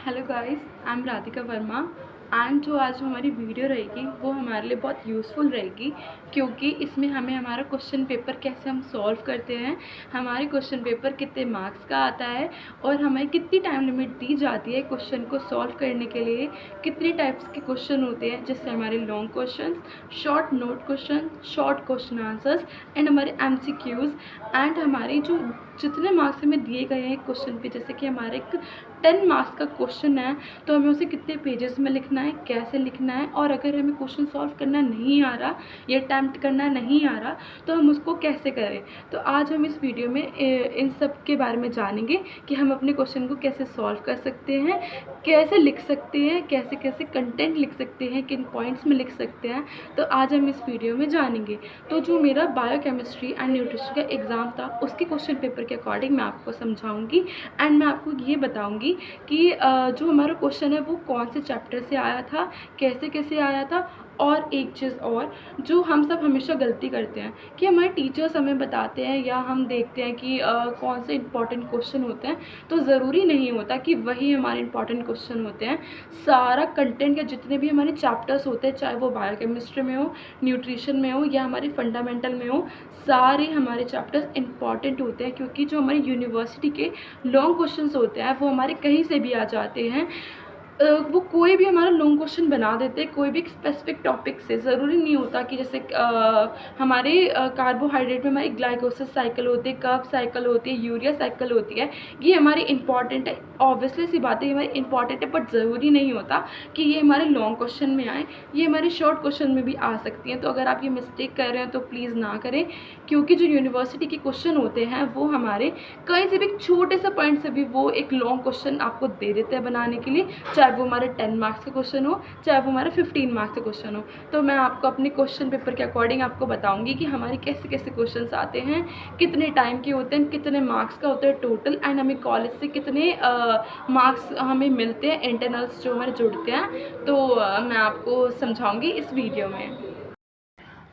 Hello guys, I am Radhika Verma and जो आज हमारी वीडियो रहेगी वो हमारे लिए बहुत यूज़फुल रहेगी क्योंकि इसमें हमें हमारा क्वेश्चन पेपर कैसे हम सॉल्व करते हैं, हमारे क्वेश्चन पेपर कितने मार्क्स का आता है और हमें कितनी टाइम लिमिट दी जाती है क्वेश्चन को सॉल्व करने के लिए, कितने टाइप्स के क्वेश्चन होते हैं जैसे हमारे long question, short note question, short question answers and हमारे MCQs एंड हमारे जो जितने मार्क्स हमें दिए गए हैं क्वेश्चन पे, जैसे कि हमारे एक 10 मार्क्स का क्वेश्चन है तो हमें उसे कितने पेजेस में लिखना है, कैसे लिखना है और अगर हमें क्वेश्चन सॉल्व करना नहीं आ रहा या अटैम्प्ट करना नहीं आ रहा तो हम उसको कैसे करें। तो आज हम इस वीडियो में इन सब के बारे में जानेंगे कि हम अपने क्वेश्चन को कैसे सॉल्व कर सकते हैं, कैसे लिख सकते हैं, कैसे कैसे कंटेंट लिख सकते हैं, किन पॉइंट्स में लिख सकते हैं। तो आज हम इस वीडियो में जानेंगे। तो जो मेरा बायोकेमिस्ट्री एंड न्यूट्रिशन का एग्ज़ाम था उसके क्वेश्चन पेपर के अकॉर्डिंग मैं आपको समझाऊंगी एंड मैं आपको ये बताऊंगी कि जो हमारा क्वेश्चन है वो कौन से चैप्टर से आया था, कैसे कैसे आया था। और एक चीज़ और जो हम सब हमेशा गलती करते हैं कि हमारे टीचर्स हमें बताते हैं या हम देखते हैं कि कौन से इंपॉर्टेंट क्वेश्चन होते हैं, तो ज़रूरी नहीं होता कि वही हमारे इंपॉर्टेंट क्वेश्चन होते हैं। सारा कंटेंट या जितने भी हमारे चैप्टर्स होते हैं, चाहे वो बायोकेमिस्ट्री में हो, न्यूट्रिशन में हो या हमारे फंडामेंटल में हो, सारे हमारे चैप्टर्स इंपॉर्टेंट होते हैं क्योंकि जो हमारी यूनिवर्सिटी के लॉन्ग क्वेश्चंस होते हैं वो हमारे कहीं से भी आ जाते हैं। वो कोई भी हमारा लॉन्ग क्वेश्चन बना देते हैं, कोई भी एक स्पेसिफिक टॉपिक से। ज़रूरी नहीं होता कि जैसे हमारे कार्बोहाइड्रेट में हमारी ग्लाइकोसिस साइकिल होती है, कर्ब साइकिल होती है, यूरिया साइकिल होती है, ये हमारी इंपॉर्टेंट है। ऑब्वियसली सी बात है, ये हमारी इंपॉर्टेंट है, बट ज़रूरी नहीं होता कि ये हमारे लॉन्ग क्वेश्चन में आए, ये हमारे शॉर्ट क्वेश्चन में भी आ सकती हैं। तो अगर आप ये मिस्टेक कर रहे हैं तो प्लीज़ ना करें, क्योंकि जो यूनिवर्सिटी के क्वेश्चन होते हैं वो हमारे कहीं से भी एक छोटे से पॉइंट से भी वो एक लॉन्ग क्वेश्चन आपको दे देते हैं बनाने के लिए, चाहे वो हमारे 10 मार्क्स का क्वेश्चन हो, चाहे वो हमारा 15 मार्क्स का क्वेश्चन हो। तो मैं आपको अपने क्वेश्चन पेपर के अकॉर्डिंग आपको बताऊंगी कि हमारे कैसे कैसे क्वेश्चन आते हैं, कितने टाइम के होते हैं, कितने मार्क्स का होता है टोटल एंड हमें कॉलेज से कितने मार्क्स हमें मिलते हैं, इंटरनल्स जो हमारे जुड़ते हैं। तो मैं आपको समझाऊंगी इस वीडियो में।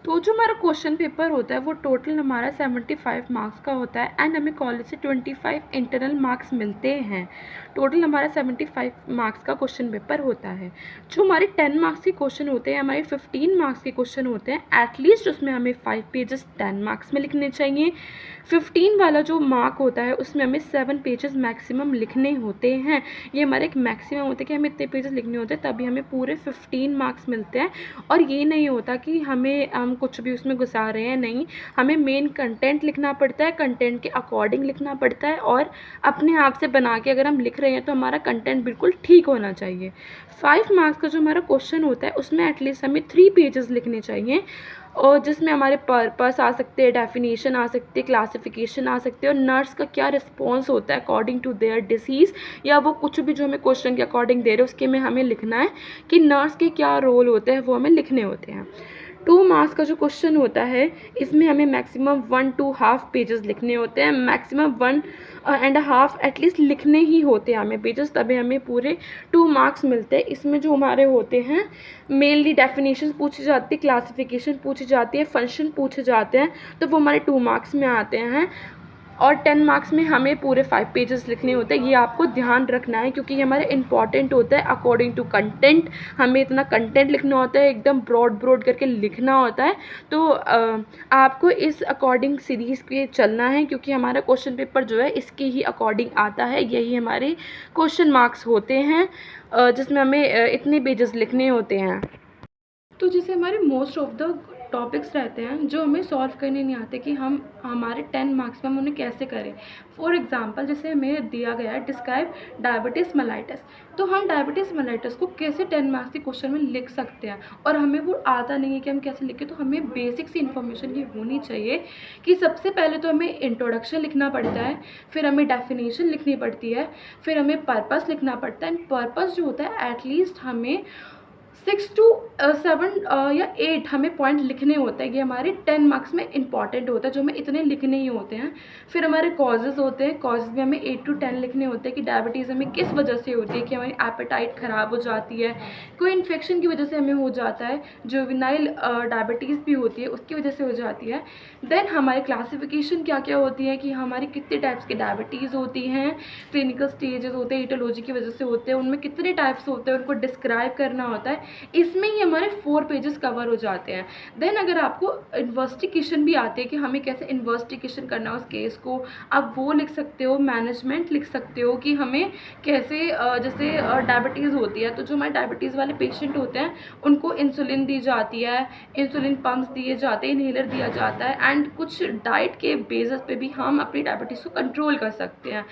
तो जो हमारा क्वेश्चन पेपर होता है वो टोटल हमारा 75 मार्क्स का होता है एंड हमें कॉलेज से 25 इंटरनल मार्क्स मिलते हैं। टोटल हमारा 75 मार्क्स का क्वेश्चन पेपर होता है। जो हमारे 10 मार्क्स के क्वेश्चन होते हैं, हमारे 15 मार्क्स के क्वेश्चन होते हैं, एटलीस्ट उसमें हमें 5 पेजेस 10 मार्क्स में लिखने चाहिए। 15 वाला जो मार्क होता है उसमें हमें 7 पेजेस मैक्सिमम लिखने होते हैं। ये हमारे एक मैक्सिमम होता है कि हमें इतने पेजेस लिखने होते हैं तभी हमें पूरे 15 मार्क्स मिलते हैं। और ये नहीं होता कि हम कुछ भी उसमें घुसा रहे हैं, नहीं, हमें मेन कंटेंट लिखना पड़ता है, कंटेंट के अकॉर्डिंग लिखना पड़ता है और अपने आप से बना के अगर हम लिख रहे हैं तो हमारा कंटेंट बिल्कुल ठीक होना चाहिए। 5 मार्क्स का जो हमारा क्वेश्चन होता है उसमें एटलीस्ट हमें 3 पेजेस लिखने चाहिए और जिसमें हमारे पर्पस आ सकते हैं, डेफिनेशन आ सकती है, क्लासिफिकेशन आ सकती है और नर्स का क्या रिस्पॉन्स होता है अकॉर्डिंग टू देयर डिसीज़, या वो कुछ भी जो हमें क्वेश्चन के अकॉर्डिंग दे रहे हैं उसके में हमें लिखना है कि नर्स के क्या रोल होते हैं, वो हमें लिखने होते हैं। 2 मार्क्स का जो क्वेश्चन होता है इसमें हमें मैक्सिमम 1 to हाफ पेजेस लिखने होते हैं, मैक्सिमम 1.5 एटलीस्ट लिखने ही होते हैं हमें पेजेस, तभी हमें पूरे 2 मार्क्स मिलते हैं। इसमें जो हमारे होते हैं मेनली डेफिनेशन पूछी जाती है, क्लासिफिकेशन पूछी जाती है, फंक्शन पूछे जाते हैं, तो वो हमारे 2 मार्क्स में आते हैं। और 10 मार्क्स में हमें पूरे 5 पेजेस लिखने होते हैं। ये आपको ध्यान रखना है क्योंकि ये हमारे इंपॉर्टेंट होता है अकॉर्डिंग टू कंटेंट। हमें इतना कंटेंट लिखना होता है, एकदम ब्रॉड करके लिखना होता है। तो आपको इस अकॉर्डिंग सीरीज़ पे चलना है क्योंकि हमारा क्वेश्चन पेपर जो है इसके ही अकॉर्डिंग आता है। यही हमारे क्वेश्चन मार्क्स होते हैं जिसमें हमें इतने पेजेस लिखने होते हैं। तो जैसे हमारे मोस्ट ऑफ द टॉपिक्स रहते हैं जो हमें सॉल्व करने नहीं आते कि हम हमारे 10 मार्क्स में हम उन्हें कैसे करें। फॉर एग्जांपल जैसे हमें दिया गया है डिस्क्राइब डायबिटीज़ मेलाइटस, तो हम डायबिटीज़ मेलाइटस को कैसे 10 मार्क्स के क्वेश्चन में लिख सकते हैं और हमें वो आता नहीं है कि हम कैसे लिखें। तो हमें बेसिक सी इन्फॉर्मेशन ये होनी चाहिए कि सबसे पहले तो हमें इंट्रोडक्शन लिखना पड़ता है, फिर हमें डेफिनेशन लिखनी पड़ती है, फिर हमें पर्पस लिखना पड़ता है। पर्पस जो होता है एटलीस्ट हमें 6 to 7 या 8 हमें पॉइंट लिखने होते हैं। ये हमारे 10 मार्क्स में इंपॉर्टेंट होता है, जो हमें इतने लिखने ही होते हैं। फिर हमारे कॉजेज़ होते हैं, कॉजेज़ में हमें 8 to 10 लिखने होते हैं कि डायबिटीज़ हमें किस वजह से होती है, कि हमारी एपेटाइट ख़राब हो जाती है, कोई इन्फेक्शन की वजह से हमें हो जाता है, जुवेनाइल डायबिटीज़ भी होती है उसकी वजह से हो जाती है। देन हमारी क्लासिफिकेशन क्या क्या होती है, कि हमारी कितने टाइप्स की डायबिटीज़ होती हैं, क्लिनिकल स्टेजेस होते हैं, ईटियोलॉजी की वजह से होते हैं, उनमें कितने टाइप्स होते हैं, उनको डिस्क्राइब करना होता है। इसमें ही हमारे 4 पेजेस कवर हो जाते हैं। देन अगर आपको इन्वेस्टिगेशन भी आती है कि हमें कैसे इन्वेस्टिगेशन करना है उस केस को, आप वो लिख सकते हो। मैनेजमेंट लिख सकते हो कि हमें कैसे जैसे डायबिटीज़ होती है, तो जो हमारे डायबिटीज़ वाले पेशेंट होते हैं उनको इंसुलिन दी जाती है, इंसुलिन पम्प्स दिए जाते हैं, इन्हेलर दिया जाता है, एंड कुछ डाइट के बेसिस पे भी हम अपनी डायबिटीज़ को कंट्रोल कर सकते हैं।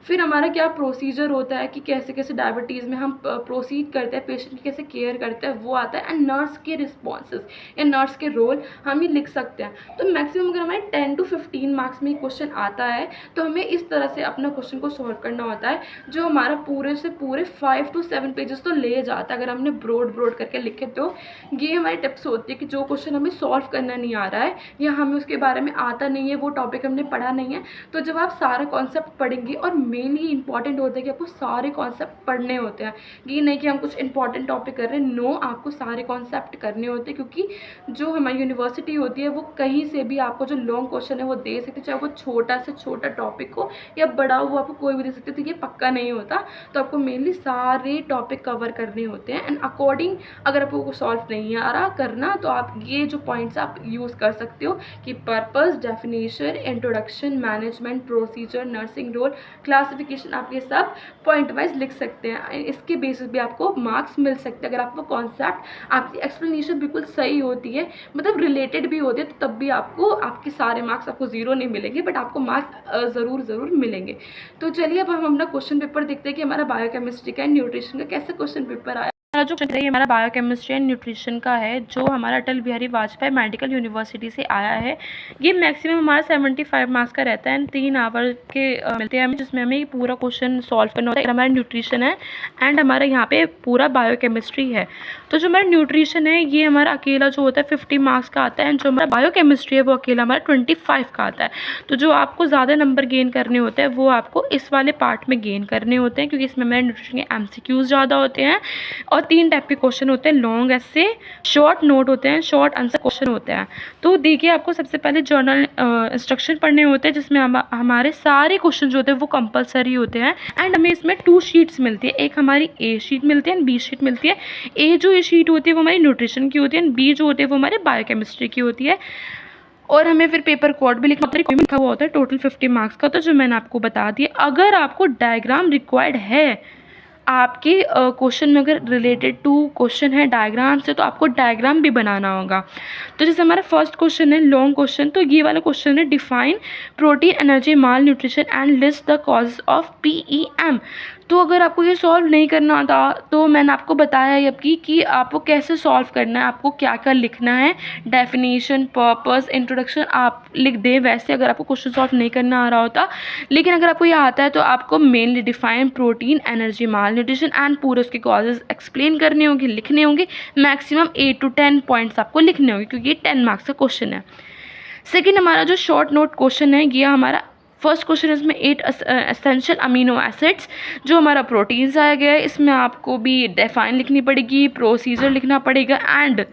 फिर हमारा क्या प्रोसीजर होता है कि कैसे कैसे डायबिटीज़ में हम प्रोसीड करते हैं, पेशेंट की कैसे केयर करते हैं, वो आता है। एंड नर्स के रिस्पॉन्सेज या नर्स के रोल हम ये लिख सकते हैं। तो मैक्सिमम अगर हमारे 10 to 15 मार्क्स में क्वेश्चन आता है तो हमें इस तरह से अपना क्वेश्चन को सॉल्व करना होता है, जो हमारा पूरे से पूरे 5 to 7 पेजेस तो ले जाता है अगर हमने ब्रॉड करके लिखे। तो ये हमारी टिप्स होती है कि जो क्वेश्चन हमें सॉल्व करना नहीं आ रहा है या हमें उसके बारे में आता नहीं है, वो टॉपिक हमने पढ़ा नहीं है, तो जब आप सारा कॉन्सेप्ट पढ़ेंगे, और मेनली इंपॉर्टेंट होता है कि आपको सारे कॉन्सेप्ट पढ़ने होते हैं, ये नहीं कि हम कुछ इंपॉर्टेंट टॉपिक कर रहे हैं, नो, आपको सारे कॉन्सेप्ट करने होते हैं। क्योंकि जो हमारी यूनिवर्सिटी होती है वो कहीं से भी आपको जो लॉन्ग क्वेश्चन है वो दे सकती है, चाहे वो छोटा से छोटा टॉपिक हो या बड़ा हो, वो आपको कोई भी दे सकते, तो ये पक्का नहीं होता। तो आपको मेनली सारे टॉपिक कवर करने होते हैं, एंड अकॉर्डिंग अगर आपको सॉल्व नहीं आ रहा करना, तो आप ये जो पॉइंट्स आप यूज़ कर सकते हो कि purpose, definition, introduction, management, procedure, nursing role, classification, आप ये सब पॉइंट वाइज लिख सकते हैं। इसके बेसिस भी आपको मार्क्स मिल सकते हैं। अगर आपको कॉन्सेप्ट, आपकी एक्सप्लेनेशन बिल्कुल सही होती है, मतलब रिलेटेड भी होती है, तो तब भी आपको आपके सारे मार्क्स आपको 0 नहीं मिलेंगे, बट आपको मार्क्स ज़रूर मिलेंगे। तो चलिए अब हम अपना क्वेश्चन पेपर देखते हैं कि हमारा बायोकेमिस्ट्री का, न्यूट्रिशन का कैसे क्वेश्चन पेपर आया। हमारा जो क्वेश्चन है हमारा बायोकेमिस्ट्री एंड न्यूट्रिशन का है, जो हमारा अटल बिहारी वाजपेयी मेडिकल यूनिवर्सिटी से आया है। ये मैक्सिमम हमारा 75 मार्क्स का रहता है, 3 आवर के मिलते हैं हमें, जिसमें हमें पूरा क्वेश्चन सॉल्व करना होता है। हमारा न्यूट्रिशन है एंड हमारा यहाँ पे पूरा बायोकेमिस्ट्री है। तो जो हमारा न्यूट्रिशन है ये हमारा अकेला जो होता है 50 मार्क्स का आता है, एंड जो हमारा बायोकेमिस्ट्री है वो अकेला हमारा 25 का आता है। तो जो आपको ज़्यादा नंबर गेन करने होते हैं वो आपको इस वाले पार्ट में गेन करने होते हैं, क्योंकि इसमें हमारे न्यूट्रिशन के MCQs ज़्यादा होते हैं, और 3 टाइप के क्वेश्चन होते हैं, लॉन्ग ऐसे, शॉर्ट नोट होते हैं, शॉर्ट आंसर क्वेश्चन होते हैं। तो देखिए आपको सबसे पहले जर्नल इंस्ट्रक्शन पढ़ने होते हैं, जिसमें हमारे सारे क्वेश्चन जो होते हैं वो कंपलसरी होते हैं, एंड हमें इसमें 2 शीट्स मिलती है। एक हमारी A शीट मिलती है एंड B शीट मिलती है। A जो शीट होती है वो हमारी न्यूट्रिशन की होती है, एंड B जो होती है वो हमारे बायोकेमिस्ट्री की होती है। और हमें फिर पेपर कोड भी लिखा हुआ होता है टोटल 50 मार्क्स का, तो जो मैंने आपको बता दिया। अगर आपको डायग्राम रिक्वायर्ड है आपके क्वेश्चन में, अगर रिलेटेड टू क्वेश्चन है डायग्राम से, तो आपको डायग्राम भी बनाना होगा। तो जैसे हमारा फर्स्ट क्वेश्चन है लॉन्ग क्वेश्चन, तो ये वाला क्वेश्चन है define protein energy mall nutrition and list the causes of PEM। तो अगर आपको ये सॉल्व नहीं करना आता, तो मैंने आपको बताया है अभी कि आपको कैसे सॉल्व करना है, आपको क्या क्या लिखना है, डेफिनेशन, पर्पस, इंट्रोडक्शन आप लिख दें वैसे, अगर आपको क्वेश्चन सॉल्व नहीं करना आ रहा होता। लेकिन अगर आपको ये आता है तो आपको mainly define protein energy mall nutrition and पूरे उसके कॉजेज एक्सप्लेन करने होंगे, लिखने होंगे। मैक्सिमम 8 to 10 पॉइंट्स आपको लिखने होंगे, क्योंकि ये 10 मार्क्स का क्वेश्चन है। सेकेंड हमारा जो शॉर्ट नोट क्वेश्चन है, ये हमारा फर्स्ट क्वेश्चन है, इसमें 8 एसेंशियल अमीनो एसिड्स, जो हमारा प्रोटीन्स आया गया है, इसमें आपको भी डिफाइन लिखनी पड़ेगी, प्रोसीजर लिखना पड़ेगा, एंड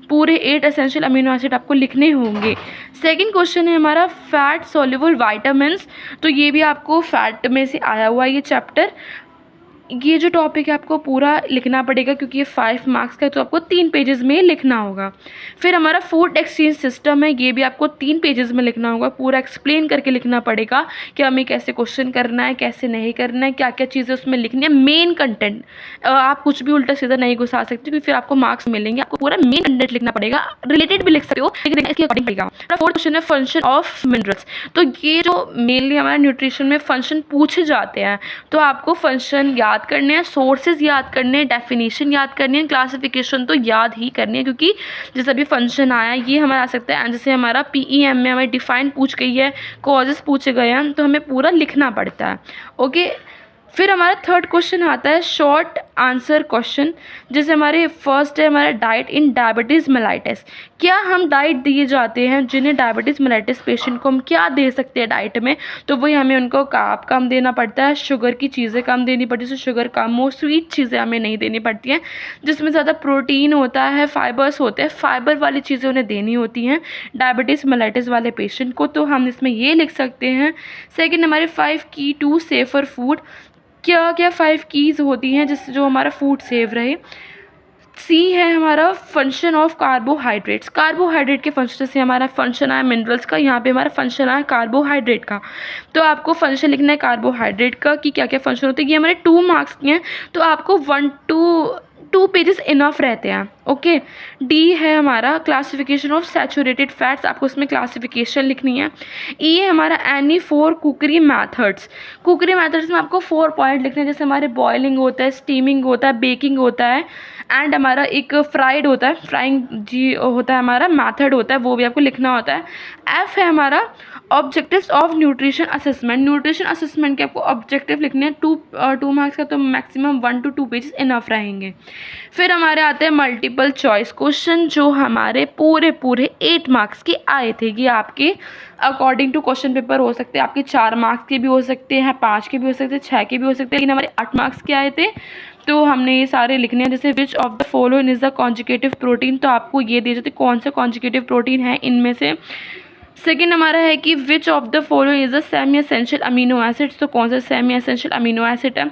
पूरे 8 एसेंशियल अमीनो एसिड आपको लिखने होंगे। सेकंड क्वेश्चन है हमारा फैट सोल्यूबल वाइटामिन्स, तो ये भी आपको फैट में से आया हुआ है ये चैप्टर। ये जो टॉपिक है आपको पूरा लिखना पड़ेगा, क्योंकि ये 5 मार्क्स का है, तो आपको 3 पेजेस में लिखना होगा। फिर हमारा फूड एक्सचेंज सिस्टम है, ये भी आपको 3 पेजेस में लिखना होगा, पूरा एक्सप्लेन करके लिखना पड़ेगा कि हमें कैसे क्वेश्चन करना है, कैसे नहीं करना है, क्या क्या चीज़ें उसमें लिखनी है, मेन कंटेंट। आप कुछ भी उल्टा सीधा नहीं घुसा सकते, क्योंकि फिर आपको मार्क्स मिलेंगे। आपको पूरा मेन कंटेंट लिखना पड़ेगा, रिलेटेड भी लिख सकते हो लेकिन इसके अकॉर्डिंग पड़ेगा। फोर्थ क्वेश्चन है फंक्शन ऑफ मिनरल्स, तो ये जो मेनली हमारे न्यूट्रिशन में फंक्शन पूछे जाते हैं, तो आपको फंक्शन याद करने हैं, सोर्सेज याद करने हैं, डेफिनेशन याद करनी है, क्लासिफिकेशन तो याद ही करनी है, क्योंकि जैसे अभी फंक्शन आया ये हमारा आ सकता है। जैसे हमारा PEM में हमें डिफाइन पूछ गई है, कॉजेज पूछे गए हैं, तो हमें पूरा लिखना पड़ता है। ओके, फिर हमारा थर्ड क्वेश्चन आता है शॉर्ट आंसर क्वेश्चन। जैसे हमारे फर्स्ट है हमारा डाइट इन डायबिटीज़ मेलाइटिस। क्या हम डाइट दिए जाते हैं जिन्हें डायबिटीज़ मेलाइटिस पेशेंट को हम क्या दे सकते हैं डाइट में, तो वही हमें उनको कार्ब कम देना पड़ता है, शुगर की चीज़ें कम देनी पड़ती है, जैसे शुगर कम हो, स्वीट चीज़ें हमें नहीं देनी पड़ती हैं, जिसमें ज़्यादा प्रोटीन होता है, फाइबर्स होते हैं, फाइबर वाली चीज़ें उन्हें देनी होती हैं डायबिटीज़ मेलाइटिस वाले पेशेंट को। तो हम इसमें ये लिख सकते हैं। सेकेंड हमारे 5 की टू सेफर फूड। क्या क्या 5 कीज़ होती हैं जिससे जो हमारा फूड सेफ रहे। सी है हमारा फंक्शन ऑफ कार्बोहाइड्रेट्स। कार्बोहाइड्रेट के फंक्शन से हमारा फंक्शन आया मिनरल्स का, यहाँ पे हमारा फंक्शन आया कार्बोहाइड्रेट का। तो आपको फंक्शन लिखना है कार्बोहाइड्रेट का कि क्या क्या फंक्शन होते हैं। ये हमारे 2 मार्क्स के हैं, तो आपको 2 पेजेस इनफ रहते हैं। ओके। डी है हमारा क्लासिफिकेशन ऑफ सैचुरेटेड फैट्स, आपको इसमें क्लासिफिकेशन लिखनी है। ई है हमारा एनी 4 कुकरी मैथड्स। कुकरी मैथड्स में आपको 4 पॉइंट लिखने हैं, जैसे हमारे बॉइलिंग होता है, स्टीमिंग होता है, बेकिंग होता है, एंड हमारा एक फ्राइड होता है, फ्राइंग जी होता है हमारा मैथड होता है, वो भी आपको लिखना होता है। एफ है हमारा objectives of nutrition assessment. Nutrition assessment के आपको ऑब्जेक्टिव लिखने हैं, 2 मार्क्स का, तो मैक्सिमम 1 to 2 पेजेस इनफ रहेंगे। फिर हमारे आते हैं मल्टीपल चॉइस क्वेश्चन, जो हमारे पूरे 8 मार्क्स के आए थे। ये आपके अकॉर्डिंग टू क्वेश्चन पेपर हो सकते हैं, आपके 4 मार्क्स के भी हो सकते हैं, 5 के भी हो सकते हैं, 6 के भी हो सकते हैं, लेकिन हमारे 8 मार्क्स के आए थे। तो हमने ये सारे लिखने हैं। जैसे विच of the following is the conjugative protein, तो आपको ये दिए जाते कौन सा कॉन्जुगेटिव प्रोटीन है इनमें से। सेकेंड हमारा है कि which of the following is the semi essential amino acids, तो कौन सा सेमी एसेंशियल अमीनो एसिड है।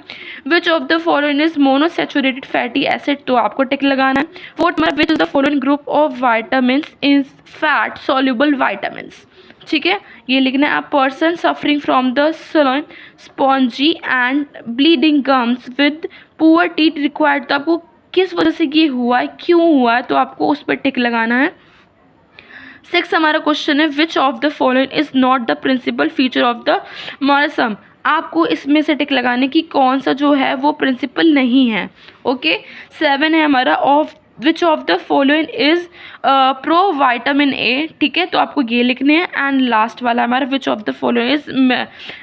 Which of the following is monosaturated fatty acid, तो आपको टिक लगाना है। फोर्थ हमारा which is the following group of vitamins is fat soluble vitamins. ठीक है, ये लिखना है। A person suffering from the swollen spongy and bleeding gums with poor teeth required, तो आपको किस वजह से ये हुआ है, क्यों हुआ है, तो आपको उस पर टिक लगाना है। 6 हमारा क्वेश्चन है which of the following is not the principal feature of the morism, आपको इसमें से टिक लगाने की कौन सा जो है वो प्रिंसिपल नहीं है। ओके। 7 है हमारा of which of the following is pro vitamin A, ठीक है, तो आपको ये लिखने हैं। एंड लास्ट वाला हमारा विच of the following is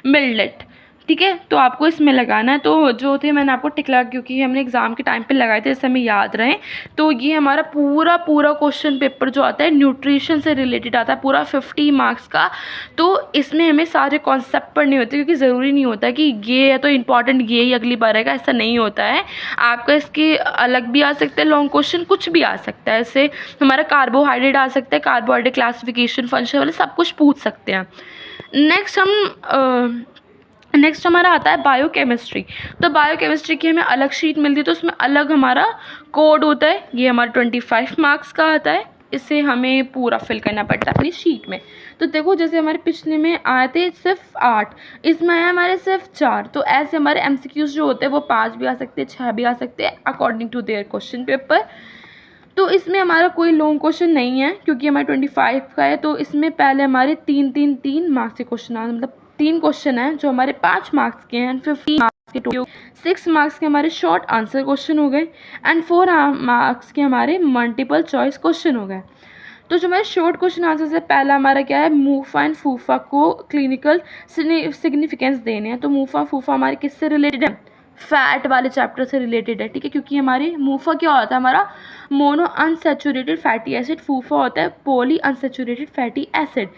millet, ठीक है, तो आपको इसमें लगाना है। तो जो थे मैंने आपको टिक लगा क्योंकि हमने एग्ज़ाम के टाइम पे लगाए थे, इससे हमें याद रहे। तो ये हमारा पूरा क्वेश्चन पेपर जो आता है न्यूट्रिशन से रिलेटेड आता है, पूरा 50 मार्क्स का। तो इसमें हमें सारे कॉन्सेप्ट पढ़ने होते हैं, क्योंकि ज़रूरी नहीं होता कि ये है तो इंपॉर्टेंट ये ही अगली बार आएगा, ऐसा नहीं होता है। आपका इसके अलग भी आ सकते हैं लॉन्ग क्वेश्चन, कुछ भी आ सकता है। इससे हमारा कार्बोहाइड्रेट आ सकता है, कार्बोहाइड्रेट क्लासिफिकेशन फंक्शन वाले सब कुछ पूछ सकते हैं। नेक्स्ट हमारा आता है बायोकेमिस्ट्री। तो बायोकेमिस्ट्री की हमें अलग शीट मिलती है, तो उसमें अलग हमारा कोड होता है। ये हमारा 25 मार्क्स का आता है, इसे हमें पूरा फिल करना पड़ता है अपनी शीट में। तो देखो जैसे हमारे पिछले में आए थे सिर्फ 8, इसमें आया हमारे सिर्फ 4। तो ऐसे हमारे MCQs जो होते हैं वो 5 भी आ सकते हैं, 6 भी आ सकते हैं according to their question paper. तो इसमें हमारा कोई लॉन्ग क्वेश्चन नहीं है क्योंकि हमारा 25 का है। तो इसमें पहले हमारे 3 मार्क्स के क्वेश्चन आए, मतलब 3 क्वेश्चन हैं जो हमारे 5 मार्क्स के हैं, 15 मार्क्स के टोटल। 6 मार्क्स के हमारे शॉर्ट आंसर क्वेश्चन हो गए एंड 4 मार्क्स के हमारे मल्टीपल चॉइस क्वेश्चन हो गए। तो जो हमारे शॉर्ट क्वेश्चन आंसर से पहला हमारा क्या है, मूफा एंड फूफा को क्लिनिकल सिग्निफिकेंस देने हैं। तो मूफा फूफा हमारे किससे रिलेटेड है, फैट वाले चैप्टर से रिलेटेड है, ठीक है, क्योंकि हमारे मूफा क्या होता है, हमारा मोनो अनसैचुरेटेड फैटी एसिड, फूफा होता है poly unsaturated fatty acid.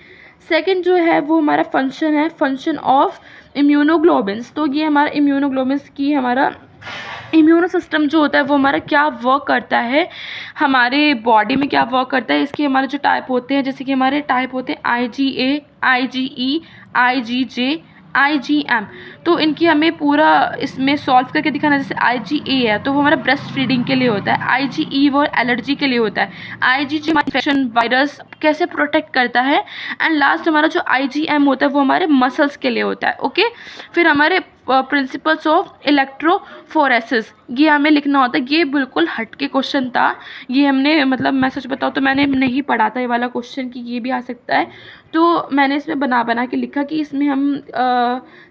Second जो है वो हमारा फंक्शन है, फंक्शन ऑफ इम्यूनोग्लोबिन्स। तो ये हमारा इम्यूनोग्लोबिन्स की हमारा इम्यूनो सिस्टम जो होता है वो हमारा क्या वर्क करता है, हमारे बॉडी में क्या वर्क करता है। इसके हमारे जो टाइप होते हैं, जैसे कि हमारे टाइप होते हैं IgA, IgE, IgJ, IgM। तो इनकी हमें पूरा इसमें सॉल्व करके दिखाना। जैसे IgA है तो वो हमारा ब्रेस्ट फीडिंग के लिए होता है, IgE वो एलर्जी के लिए होता है, IgG इन्फेक्शन वायरस कैसे प्रोटेक्ट करता है, एंड लास्ट हमारा जो IgM होता है वो हमारे मसल्स के लिए होता है। ओके। फिर हमारे प्रिंसिपल्स ऑफ इलेक्ट्रोफोरेसिस, ये हमें लिखना होता है। ये बिल्कुल हट के क्वेश्चन था, ये हमने मतलब मैं सच बताऊँ तो मैंने नहीं पढ़ा था ये वाला क्वेश्चन कि ये भी आ सकता है। तो मैंने इसमें बना के लिखा कि इसमें हम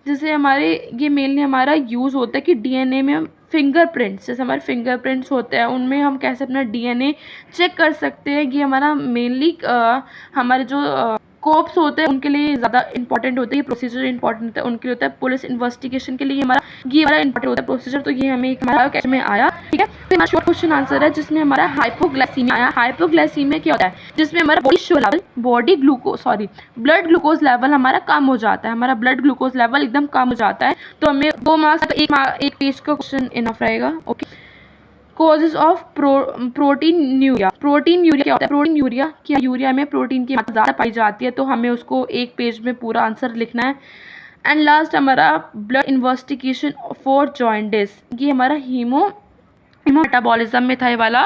जैसे हमारे ये मेनली हमारा यूज़ होता है कि DNA में फिंगरप्रिंट्स, जैसे हमारे फिंगरप्रिंट्स होते हैं उनमें हम कैसे अपना DNA चेक कर सकते हैं। ये हमारा मेनली हमारे जो कोप्स होते हैं उनके लिए ज़्यादा इंपॉर्टेंट होते हैं, प्रोसीजर इंपॉर्टेंट होता है उनके लिए होता है। पुलिस इन्वेस्टिगेशन के लिए ये हमारा इंपॉर्टेंट होता है प्रोसीजर, तो ये हमें हमारा कैच में आया, ठीक है। फिर हमारा शॉर्ट क्वेश्चन आंसर है जिसमें हमारा हाइपोग्लाइसीमिया आया। हाइपोग्लाइसीमिया क्या होता है? जिसमें हमारा ब्लड ग्लूकोज लेवल हमारा कम हो जाता है, हमारा ब्लड ग्लूकोज लेवल एकदम कम हो जाता है। तो हमें 2 मार्क्स एक पेज का क्वेश्चन इनफ रहेगा, okay. Causes of protein urea. Protein urea क्या होता है? प्रोटीन यूरिया क्या, यूरिया में प्रोटीन की मात्रा ज़्यादा पाई जाती है, तो हमें उसको एक पेज में पूरा आंसर लिखना है। एंड लास्ट हमारा ब्लड इन्वेस्टिगेशन फॉर जॉइंटिस, ये हमारा मेटाबॉलिज्म में था ये वाला,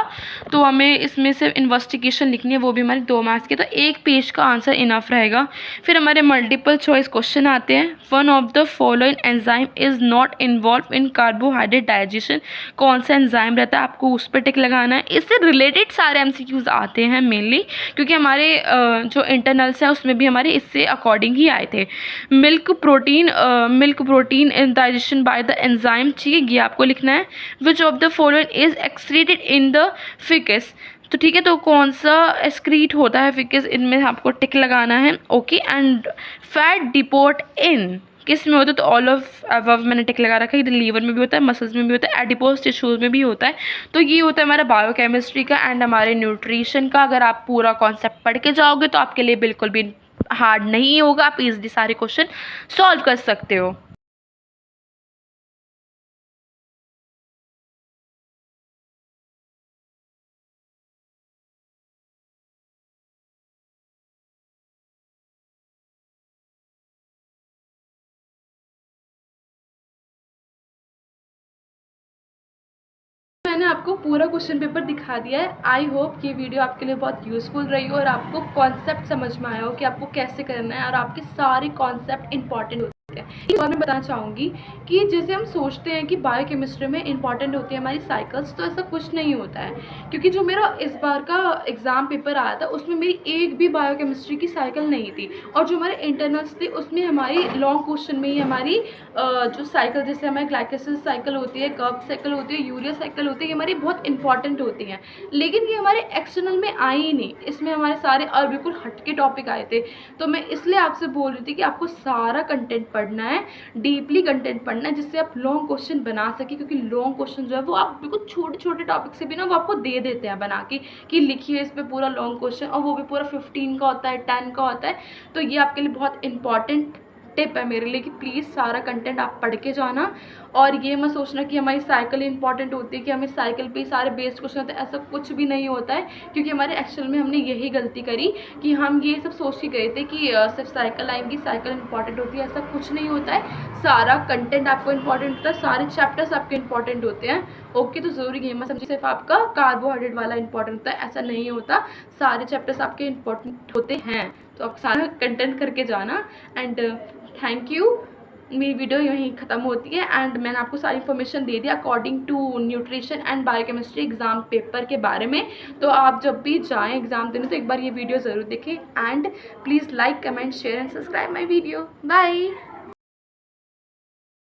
तो हमें इसमें से इन्वेस्टिगेशन लिखनी है, वो भी हमारे 2 मार्क्स की, तो एक पेज का आंसर इनफ रहेगा। फिर हमारे मल्टीपल चॉइस क्वेश्चन आते हैं। One of the following enzyme is not involve in carbohydrate digestion. कौन सा एंजाइम रहता है, आपको उस पर टिक लगाना है। इससे रिलेटेड सारे MCQs आते हैं मेनली, क्योंकि हमारे जो इंटरनल्स है उसमें भी हमारे इससे अकॉर्डिंग ही आए थे। Milk protein digestion by the enzyme, ठीक है, ये आपको लिखना है। Which of the following is excreted in the ficus, तो ठीक है, तो कौन सा एक्सक्रीट होता है फिकस, इनमें आपको टिक लगाना है, ओके। एंड फैट डिपोट इन किस में होता है, तो ऑल ऑफ अबव मैंने टिक लगा रखा है। लीवर में भी होता है, मसल्स में भी होता है, एडिपोज टिश्यूज में भी होता है। तो ये होता है हमारा बायोकेमिस्ट्री का एंड हमारे न्यूट्रिशन का। अगर आप पूरा कॉन्सेप्ट पढ़ के जाओगे तो आपके लिए बिल्कुल भी हार्ड नहीं होगा, आप इजली सारे क्वेश्चन सॉल्व कर सकते हो। मैंने आपको पूरा क्वेश्चन पेपर दिखा दिया है। आई होप ये वीडियो आपके लिए बहुत यूज़फुल रही हो और आपको कॉन्सेप्ट समझ में आया हो कि आपको कैसे करना है, और आपके सारे कॉन्सेप्ट इंपॉर्टेंट होते हैं। और मैं बताना चाहूँगी कि जैसे हम सोचते हैं कि बायोकेमिस्ट्री में इंपॉर्टेंट होती है हमारी साइकिल्स, तो ऐसा कुछ नहीं होता है। क्योंकि जो मेरा इस बार का एग्ज़ाम पेपर आया था उसमें मेरी एक भी बायोकेमिस्ट्री की साइकिल नहीं थी, और जो हमारे इंटरनल्स थे उसमें हमारी लॉन्ग क्वेश्चन में ही हमारी जो साइकिल, जैसे हमारी ग्लाइकोसिस साइकिल होती है, कर्ब साइकिल होती है, यूरिया साइकिल होती है, ये हमारी बहुत इंपॉर्टेंट होती हैं। लेकिन ये हमारे एक्सटर्नल में आई ही नहीं, इसमें हमारे सारे और बिल्कुल हटके टॉपिक आए थे। तो मैं इसलिए आपसे बोल रही थी कि आपको सारा कंटेंट पढ़ना है, डीपली कंटेंट पढ़ना है, जिससे आप लॉन्ग क्वेश्चन बना सके। क्योंकि लॉन्ग क्वेश्चन जो है वो आप बिल्कुल छोटे छोटे टॉपिक से भी ना वो आपको दे देते हैं बना के कि लिखिए इस पर पूरा लॉन्ग क्वेश्चन, और वो भी पूरा 15 का होता है, 10 का होता है। तो ये आपके लिए बहुत इंपॉर्टेंट टिप है मेरे लिए कि प्लीज़ सारा कंटेंट आप पढ़ के जाना। और ये मत सोचना कि हमारी साइकिल इंपॉर्टेंट होती है, कि हमें साइकिल पे ही सारे बेस्ड क्वेश्चन होते हैं, ऐसा कुछ भी नहीं होता है। क्योंकि हमारे एक्चुअल में हमने यही गलती करी कि हम ये सब सोच के गए थे कि सिर्फ साइकिल आएंगी, साइकिल इंपॉर्टेंट होती है, ऐसा कुछ नहीं होता है। सारा कंटेंट आपको इंपॉर्टेंट होता है, सारे चैप्टर्स आपके इंपॉर्टेंट होते हैं, ओके। तो ज़रूरी ये मत समझिए सिर्फ आपका कार्बोहाइड्रेट वाला इंपॉर्टेंट होता है, ऐसा नहीं होता। सारे चैप्टर्स आपके इंपॉर्टेंट होते हैं, तो आप सारा कंटेंट करके जाना। And thank you. मेरी वीडियो यहीं ख़त्म होती है एंड मैंने आपको सारी इन्फॉर्मेशन दे दी according to nutrition and biochemistry exam paper के बारे में। तो आप जब भी जाएं एग्ज़ाम देने तो एक बार ये वीडियो ज़रूर देखें and please like, comment, share and subscribe my video. Bye.